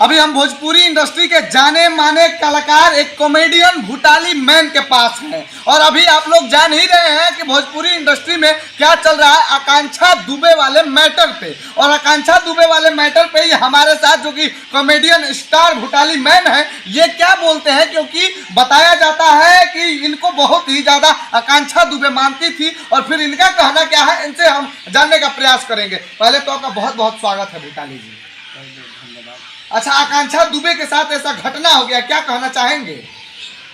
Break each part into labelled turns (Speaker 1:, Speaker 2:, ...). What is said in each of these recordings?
Speaker 1: अभी हम भोजपुरी इंडस्ट्री के जाने माने कलाकार एक कॉमेडियन भूटाली मैन के पास हैं और अभी आप लोग जान ही रहे हैं कि भोजपुरी इंडस्ट्री में क्या चल रहा है आकांक्षा दुबे वाले मैटर पे। और आकांक्षा दुबे वाले मैटर पे ही हमारे साथ जो कि कॉमेडियन स्टार भूटाली मैन है ये क्या बोलते हैं, क्योंकि बताया जाता है कि इनको बहुत ही ज्यादा आकांक्षा दुबे मानती थी और फिर इनका कहना क्या है इनसे हम जानने का प्रयास करेंगे। पहले तो आपका बहुत बहुत स्वागत है भूटाली जी। अच्छा, आकांक्षा दुबे के साथ ऐसा घटना हो गया, क्या कहना चाहेंगे?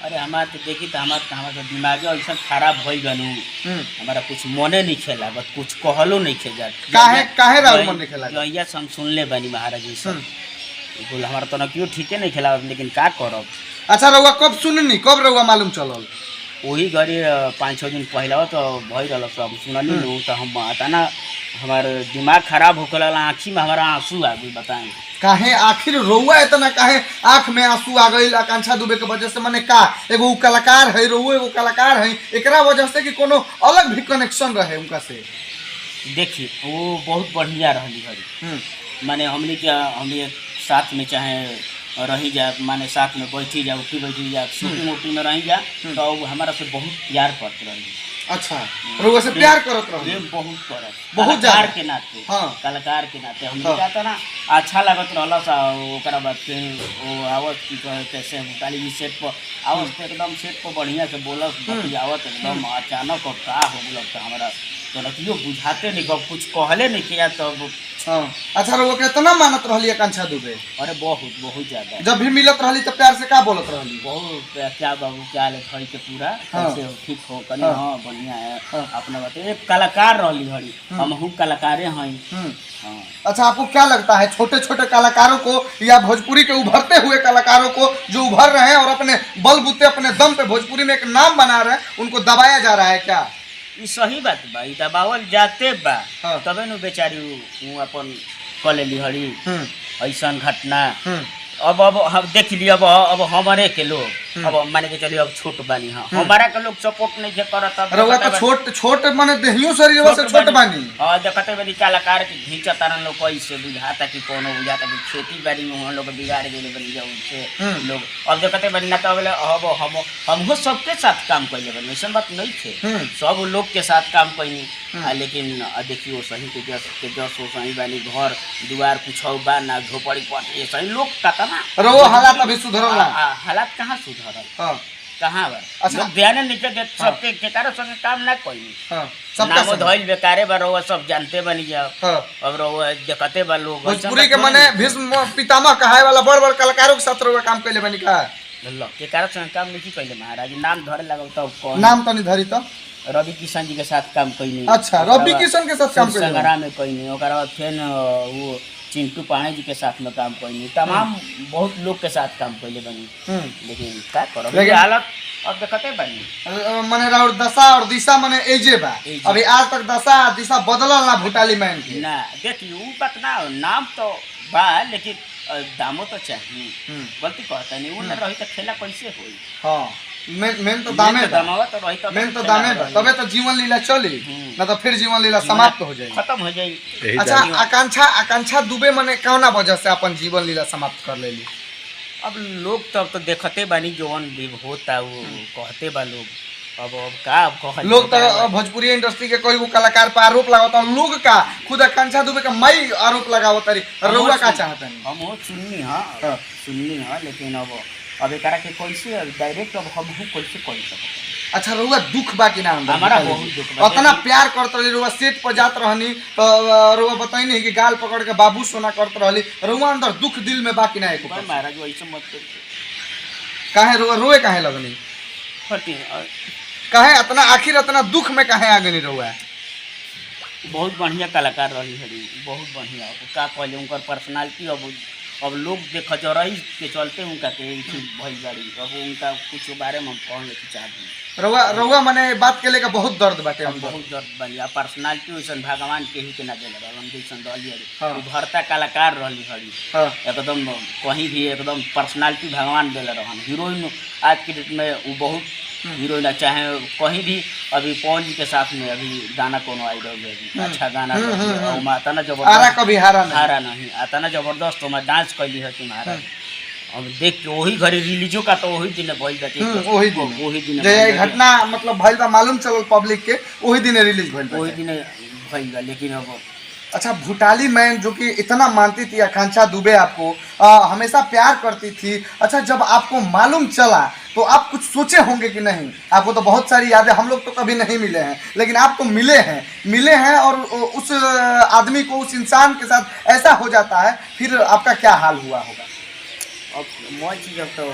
Speaker 2: अरे हमारे तो देखी तो हमारे दिमाग ऐसा खराब हो गनु, हमारा कुछ मने नहीं खेला, बस कुछ कहलो नहीं खे जात।
Speaker 1: काहे राहुल मन नहीं खेला?
Speaker 2: जहिया से हम सुनले बनी महाराज जी से बोल हमारा तो ना क्यों ठीक है नहीं खेला, लेकिन का करब।
Speaker 1: अच्छा, रउआ कब सुननी, कब रउआ मालूम चलल?
Speaker 2: वही घड़ी 5-6 दिन पहला तो भई रहा सब सुननी तो हम आता ना हमारे दिमाग खराब होकर आँखी में हमारा आंसू आ गई। बताएं
Speaker 1: काहे आखिर रउआ इतना काहे आँख में आंसू आ गई आकांक्षा दुबे के वजह से? माने का एगो कलाकार है, रउआ एगो कलाकार है, एकरा वजह से कि कोनो अलग भी कनेक्शन रहे उनका से?
Speaker 2: देखिए वो बहुत बढ़िया रही घड़ी, माने हमने साथ में चाहे रही जा, माने साथ में बैठी जा, उठी बैठी जा, शूटिंग वूटिंग में रही जा तो हमारा से बहुत प्यार करते रही।
Speaker 1: अच्छा, रउआ से प्यार करत रही?
Speaker 2: बहुत करत,
Speaker 1: बहुत
Speaker 2: कलाकार के नाते।
Speaker 1: हाँ,
Speaker 2: कलाकार के नाते हम कहता ना अच्छा लगत रहला सा। ओकरा बाद फिर वो आवत की कहे कैसे भूटाली जी सेट पर आवत तो एकदम सेट पर बढ़िया से बोलत आवत एकदम अचानक और का हो गल तो हमारा तो रखियो बुझाते नहीं, कब कुछ कहले नहीं किया तब।
Speaker 1: अच्छा, रउआ कितना मानत रहली आकांक्षा दुबे?
Speaker 2: अरे बहुत बहुत ज्यादा।
Speaker 1: जब भी मिलत रहली तो प्यार से का बोलत रहली?
Speaker 2: बहुत क्या बाबू क्या ले भाई के पूरा कैसे हो, ठीक हो कनी? हाँ बढ़िया है। अपना बात एक कलाकार रहली घड़ी, हम हूँ कलाकारे हैं।
Speaker 1: अच्छा, आपको क्या लगता है छोटे छोटे कलाकारों को या भोजपुरी के उभरते हुए कलाकारों को जो उभर रहे हैं और अपने बलबूते अपने दम पे भोजपुरी में एक नाम बना रहे हैं, उनको दबाया जा रहा है क्या?
Speaker 2: ये सही बात बा, ई दबावल जाते बा तबे नु बेचारी अपन कलेली हड़ी ऐसा घटना। अब हम देख लिया, अब हमारे के लोग अब माने के चलिए अब छोट बानी, हाँ हमारा के लोग सपोर्ट नहीं जे करत।
Speaker 1: रउआ तो छोट माने देहियो शरीर से छोट बानी।
Speaker 2: हां देखते बनी कलाकार के घींचा तारन लोग कैसे बुझाता कि कोनो बुझाता कि खेती बाड़ी में हम लोग बिगाड़ गेले बनी जाऊ से लोग। अब देखते बनी ना तो बोले अब हम सबके साथ काम कइले बनी, ऐसा बात नहीं थे, सब लोग के साथ काम कइनी। लेकिन देखियो सही के जस हो सही बानी, घर दुआर कुछ बा ना, झोपड़ी पटी सही लोग का ना।
Speaker 1: रउआ हालात अभी सुधरल ना?
Speaker 2: हालात कहाँ सुधरल? कहाँ बा?
Speaker 1: अच्छा,
Speaker 2: ध्यान नहीं दे सबके केकारो संगे काम ना कोई
Speaker 1: सबका
Speaker 2: धइल बेकारे बा, रउआ सब जानते बनी जाओ। अब रउआ देखते बा लोग
Speaker 1: भोजपुरी के माने भीष्म पितामह कहाए वाला बड़ बड़ कलाकारों के साथ रउआ काम कइले बनी का?
Speaker 2: केकारो संगे काम नहीं कइले महाराज, नाम धरे लगल तो कौन
Speaker 1: नाम तो नहीं धरी तो
Speaker 2: रवि किशन जी के साथ काम कइनी।
Speaker 1: अच्छा, रवि किशन के साथ काम कइनी,
Speaker 2: संगरा में कइनी। ओकरा बाद फिर वो चिंटू पाणे जी के साथ में काम कइनी, तमाम बहुत लोग के साथ काम कइले बनी। लेकिन का करब, लेकिन हालत अब देखते बनी
Speaker 1: माने राउर दशा और दिशा माने एजे बा। अभी आज तक दशा दिशा बदलल ना भूटाली मैन के
Speaker 2: ना। देखिए ऊ बात ना, नाम तो बा लेकिन दामो तो चाहिए। गलती कहता नहीं, वो ना रही तो खेला कैसे होई? हां, मेन तो दामे दामवा तो रही तो मेन तो दामे बा, तबे तो जीवन लीला चली, ना तो फिर जीवन लीला समाप्त हो जाए, खत्म हो जाए।
Speaker 1: अच्छा, आकांक्षा दुबे माने कौना वजह से अपन जीवन लीला समाप्त कर लेली?
Speaker 2: अब लोग तब तो देखते बानी जौन भी होता वो कहते बा लोग। अब का
Speaker 1: लोग तो भोजपुरी इंडस्ट्री के कोई वो कलाकार पर आरोप लगाता, लोग का खुद आकांक्षा दुबे का मई आरोप लगावत रही। रउआ का चाहता नहीं? हम
Speaker 2: सुननी हां लेकिन अब एकरा के कैसे डायरेक्ट अब हम कैसे कह सकते?
Speaker 1: अच्छा, रउआ दुख बा कि ना?
Speaker 2: हमारा बहुत दुख बा।
Speaker 1: उतना प्यार करत रही, रउआ सेट पर जात रहनी तो रउआ बताई नहीं कि गाल पकड़ के बाबू सोना करत रहली, रउआ अंदर दुख दिल में बा कि ना? एको
Speaker 2: महाराज वैसे मत
Speaker 1: काहे रउआ रोए काहे लगनी? काहे इतना आखिर इतना दुख में काहे आ गनी रउआ?
Speaker 2: बहुत बढ़िया कलाकार रही हरी, बहुत बढ़िया। का कहले उनकर पर्सनालिटी अब लोग देख रही के चलते उनका के भइल गाड़ी। अब उनका कुछ बारे में हम कहले के चाहते
Speaker 1: रउआ माने बात के लेके बहुत दर्द बाटे, हम
Speaker 2: बहुत दर्द बनी। पर्सनालिटी वैसन भगवान केहू के ना देले रहलन, जैसन रहली हरी उभरता कलाकार रहली हरी, एकदम कहीं भी एकदम पर्सनालिटी भगवान देले रहन। हीरोइन आज के डेट में वो बहुत हीरोइन चाहे कहीं भी अभी पवन जी के साथ में अभी गाना कोनो आई रही अच्छा गाना आता ना जबरदस्त
Speaker 1: कभी
Speaker 2: हारा नहीं आता ना जबरदस्त मैं डांस कैली है तुम्हारा अब देख के वही घड़ी रिलीजो का तो वही दिन भइल जाती
Speaker 1: वही दिन जे घटना मतलब भइल बा मालूम चलल पब्लिक के वही दिन रिलीज भइल
Speaker 2: वही दिन भइल बा लेकिन अब
Speaker 1: अच्छा भूटाली मैन जो कि इतना मानती थी आकांक्षा दुबे आपको हमेशा प्यार करती थी। अच्छा जब आपको मालूम चला तो आप कुछ सोचे होंगे कि नहीं? आपको तो बहुत सारी यादें, हम लोग तो कभी नहीं मिले हैं लेकिन आप तो मिले हैं और उस आदमी को उस इंसान के साथ ऐसा हो जाता है फिर आपका क्या हाल हुआ होगा?
Speaker 2: अब मैं चीज़ अब तो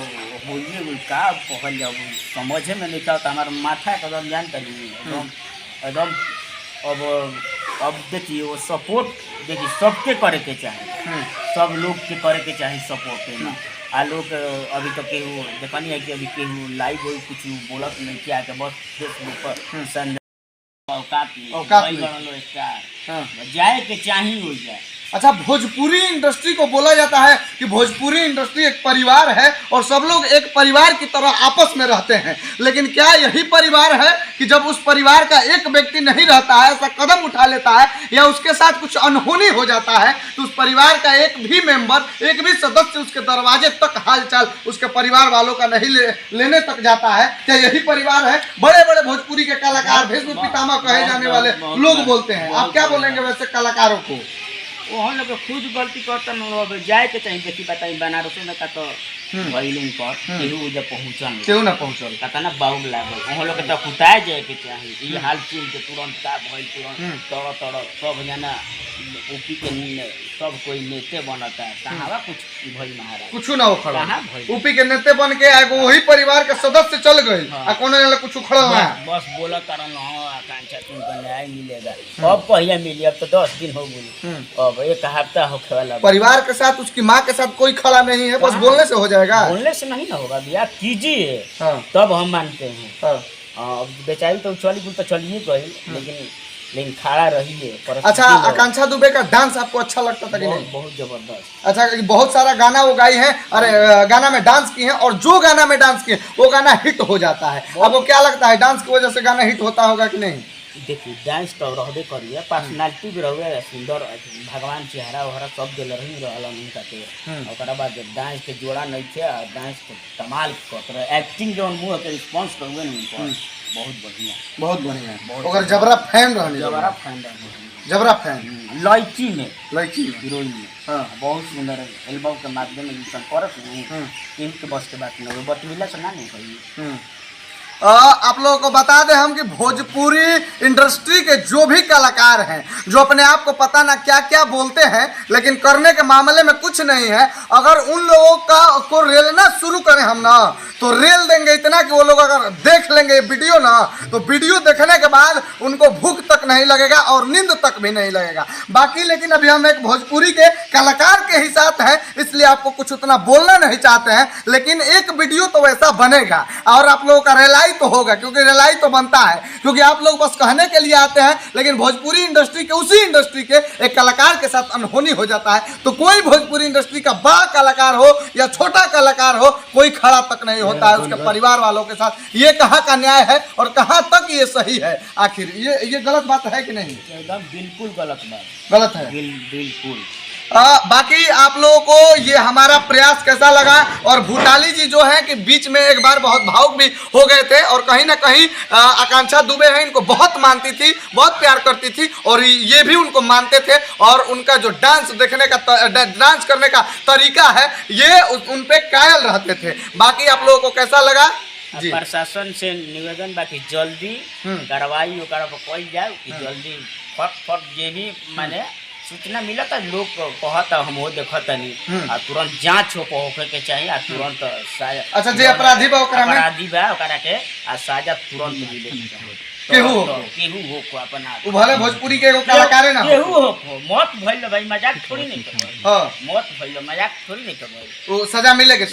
Speaker 2: होइए का कहल जाओ समझे में नहीं था हमारा माथा एकदम जान करिए एकदम अब देखिए वो सपोर्ट देखिए सबके करे के चाहिए सब लोग के करे के चाहिए सपोर्ट ना आ लोग अभी तो केहू देखनी है कि अभी केहू लाइव हो कुछ बोलत नहीं किया के बस फेसबुक पर औकात जाए के चाहिए हो जाए।
Speaker 1: अच्छा भोजपुरी इंडस्ट्री को बोला जाता है कि भोजपुरी इंडस्ट्री एक परिवार है और सब लोग एक परिवार की तरह आपस में रहते हैं, लेकिन क्या यही परिवार है कि जब उस परिवार का एक व्यक्ति नहीं रहता है, ऐसा कदम उठा लेता है या उसके साथ कुछ अनहोनी हो जाता है तो उस परिवार का एक भी मेंबर, एक भी सदस्य उसके दरवाजे तक हालचाल उसके परिवार वालों का नहीं लेने तक जाता है? क्या यही परिवार है? बड़े बड़े भोजपुरी के कलाकार, भीष्म पितामह कहे जाने वाले लोग बोलते हैं, आप क्या बोलेंगे वैसे कलाकारों को?
Speaker 2: वो हम लोग खुद गलती करता न जाए के चाहिए देखी बताई बनारस में का तो भइलिन पर केहू जब पहुंचल
Speaker 1: केहू ना पहुंचल
Speaker 2: का ना बाउल लागल वहाँ लोग तो कुटाए जाए के चाहिए ये हाल चीज के तुरंत का भइल तुरंत तड़ सब जना ऊपी के सब कोई नेते बनता है कहाँ कुछ भइल महाराज
Speaker 1: कुछ ना हो खड़ा ऊपी के नेते बन के एगो वही परिवार के सदस्य चल गए आ कोनो ने कुछ खड़ा ना
Speaker 2: बस बोला कारण आकांक्षा तुमको न्याय मिलेगा अब कहिया मिली अब तो 10 दिन हो गए अब एक हफ्ता होने वाला
Speaker 1: परिवार के साथ उसकी माँ के साथ कोई खड़ा नहीं है, बस बोलने से हो जाएगा।
Speaker 2: बोलने से नहीं ना होगा भैया कीजिए तब हम मानते हैं। बेचारी तो चली तो चलिए गई लेकिन खड़ा रही है।
Speaker 1: अच्छा आकांक्षा दुबे का डांस आपको अच्छा लगता था कि नहीं?
Speaker 2: बहुत जबरदस्त।
Speaker 1: अच्छा बहुत सारा गाना वो गाई है, अरे गाना में डांस की है और जो गाना में डांस किए वो गाना हिट हो जाता है। आपको क्या लगता है डांस की वजह से गाना हिट होता होगा कि नहीं?
Speaker 2: देखिए डांस तो रहबे करिए, पर्सनालिटी भी रहे सुंदर, भगवान चेहरा वहरा सब दिल रही रहल उनका के बाद डांस के जोड़ा नहीं थे, डांस के कमाल कर एक्टिंग जो मुँह के रिस्पॉन्स करुए उनको बहुत बढ़िया और जबरा फैन जबरा फैन लड़की में
Speaker 1: हीरोइन में
Speaker 2: बहुत सुंदर एल्बम के माध्यम में करत नहीं के बस के बात नहीं बतमिला से ना नहीं कही।
Speaker 1: आप लोगों को बता दें हम कि भोजपुरी इंडस्ट्री के जो भी कलाकार हैं जो अपने आप को पता ना क्या क्या बोलते हैं लेकिन करने के मामले में कुछ नहीं है, अगर उन लोगों को रेलना शुरू करें हम ना तो रेल देंगे इतना कि वो लोग अगर देख लेंगे वीडियो ना तो वीडियो देखने के बाद उनको भूख तक नहीं लगेगा और नींद तक भी नहीं लगेगा। बाकी लेकिन अभी हम एक भोजपुरी के कलाकार के ही साथ हैं इसलिए आपको कुछ उतना बोलना नहीं चाहते हैं, लेकिन एक वीडियो तो वैसा बनेगा और आप लोगों का रेलाई तो होगा क्योंकि रेलाई तो बनता है, क्योंकि आप लोग बस कहने के लिए आते हैं लेकिन भोजपुरी इंडस्ट्री के उसी इंडस्ट्री के एक कलाकार के साथ अनहोनी हो जाता है तो कोई भोजपुरी इंडस्ट्री का बड़ा कलाकार हो या छोटा कलाकार हो कोई खड़ा तक नहीं होता है उसके परिवार वालों के साथ। ये कहाँ का न्याय है और कहाँ तक ये सही है? आखिर ये गलत बात है कि नहीं?
Speaker 2: एकदम बिल्कुल गलत
Speaker 1: है
Speaker 2: बिल्कुल।
Speaker 1: बाकी आप लोगों को ये हमारा प्रयास कैसा लगा? और भूटाली जी जो है कि बीच में एक बार बहुत भावुक भी हो गए थे और कहीं ना कहीं आकांक्षा दुबे है इनको बहुत मानती थी, बहुत प्यार करती थी और ये भी उनको मानते थे और उनका जो डांस देखने का डांस करने का तरीका है ये उन पे कायल रहते थे। बाकी आप लोगों को कैसा लगा?
Speaker 2: प्रशासन से निवेदन बाकी जल्दी कार्रवाई कल जाए कि जल्दी फट जे भी माने सूचना मिला था लोग कहता हम वो देखता नहीं आ तुरंत जांच होके के चाहिए आ तुरंत साजा।
Speaker 1: अच्छा जे अपराधी बा
Speaker 2: ओकरा के आ साजा तुरंत मिले केहू हो को अपना
Speaker 1: उ भले भोजपुरी के एगो कलाकार ना
Speaker 2: केहू हो मौत भइल भाई मजाक थोड़ी नहीं करबो। हां मौत भइल मजाक थोड़ी नहीं करबो, वो
Speaker 1: सजा मिले के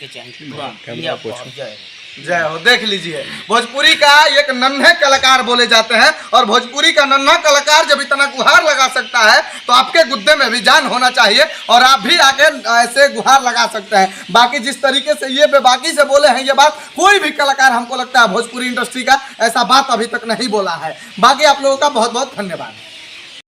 Speaker 1: चाहिए
Speaker 2: तुरंत ये पहुंच जाए।
Speaker 1: जय हो। देख लीजिए, भोजपुरी का एक नन्हे कलाकार बोले जाते हैं, और भोजपुरी का नन्हा कलाकार जब इतना गुहार लगा सकता है तो आपके गुद्दे में भी जान होना चाहिए, और आप भी आके ऐसे गुहार लगा सकते हैं। बाकी जिस तरीके से ये बेबाकी से बोले हैं ये बात, कोई भी कलाकार हमको लगता है भोजपुरी इंडस्ट्री का ऐसा बात अभी तक नहीं बोला है। बाकी आप लोगों का बहुत बहुत धन्यवाद।